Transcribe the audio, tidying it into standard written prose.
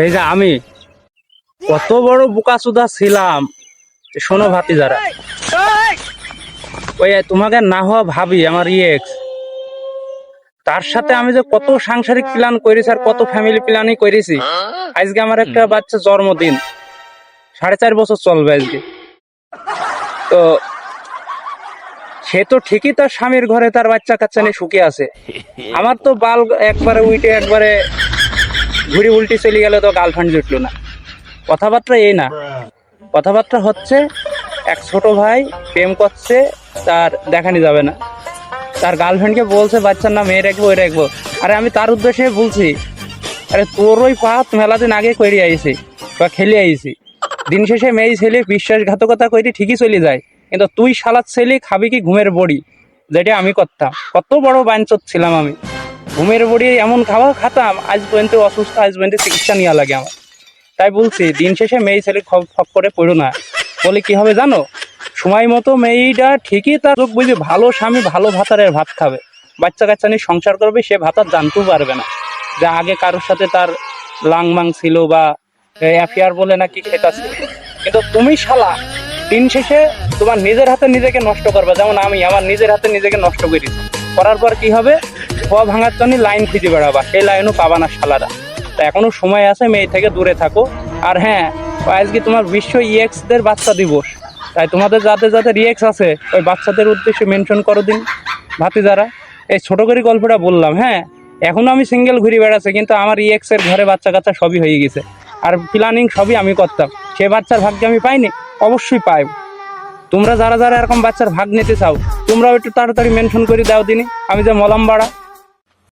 এই যে আমি কত বড় বোকাচোদা ছিলাম। শোনো ভাতিজারা, ওই তোমাকে না হওয়া ভাবি আমার এক্স, তার সাথে আমি যে কত সাংসারিক প্ল্যান করেছি আর কত ফ্যামিলি প্ল্যানই করেছি। আজকে আমার একটা বাচ্চা জন্মদিন, 4.5 বছর চলবে আজকে। তো সে তো ঠিকই তার স্বামীর ঘরে তার বাচ্চা কাচ্চা নিয়ে সুখে আছে। আমার তো বাল একবারে উইটে একবারে ঘুরি উল্টি চলে গেলে তো গার্লফ্রেন্ড জুটলো না। কথাবার্তা এই না, কথাবার্তা হচ্ছে এক ছোট ভাই প্রেম করছে, তার দেখানি যাবে না, তার গার্লফ্রেন্ডকে বলছে বাচ্চার নাম এ রাখবো ওই রাখবো। আরে আমি তার উদ্দেশ্যে বলছি, আরে তোর ওই পাত মেলা দিন আগে করে আইছি বা খেলে আইছি। দিন শেষে মেয়ে ছেলে বিশ্বাসঘাতকতা করে ঠিকই চলে যায়, কিন্তু তুই শালার ছেলে খাবি কি ঘুমের বড়ি, যেটা আমি করতাম। কত বড় বাঞ্চত ছিলাম আমি, ঘুমের বড়ি এমন খাওয়া খাতাম, আজ পর্যন্ত অসুস্থ, আজ পর্যন্ত চিকিৎসা নেওয়া লাগে আমার। তাই বলছি দিন শেষে মেয়ে ছেলে খপ করে পড়ো না। বলে কি হবে জানো, সময় মতো মেয়েটা ঠিকই তার চোখ বুঝে ভালো স্বামী ভালো ভাতারের ভাত খাবে, বাচ্চা কাচ্চা নিয়ে সংসার করবে, সে ভাতার জানতেও পারবে না যে আগে কারোর সাথে তার লাংমাং ছিল বা অ্যাফেয়ার বলে নাকি খেতাছে। কিন্তু তুমি শালা দিন শেষে তোমার নিজের হাতে নিজেকে নষ্ট করবে, যেমন আমি আমার নিজের হাতে নিজেকে নষ্ট করি। করার পর কি হবে, হওয়া ভাঙার জন্য লাইন খুঁজে বেড়াবা, সেই লাইনও পাবা না শালারা। তা এখনো সময় আছে, মেয়ে থেকে দূরে থাকো। আর হ্যাঁ, আজকে তোমার বিশ্ব ইএক্সদের বাচ্চা দিবস, তাই তোমাদের যাদের যাদের ইএক্স আছে ওই বাচ্চাদের উদ্দেশ্যে মেনশন করো দিন ভাতিজারা। এই ছোট করে গল্পটা বললাম। হ্যাঁ, এখনো আমি সিঙ্গেল ঘুরে বেড়াচ্ছে, কিন্তু আমার ইএক্স এর ঘরে বাচ্চা কাচ্চা সবই হয়ে গেছে, আর প্ল্যানিং সবই আমি করতাম। সে বাচ্চার ভাগ্য আমি পাইনি, অবশ্যই পাই। তোমরা যারা যারা এরকম বাচ্চার ভাগ নিতে চাও, তোমরাও একটু তাড়াতাড়ি মেনশন করে দাও দিনই, আমি যে মলম বাড়া।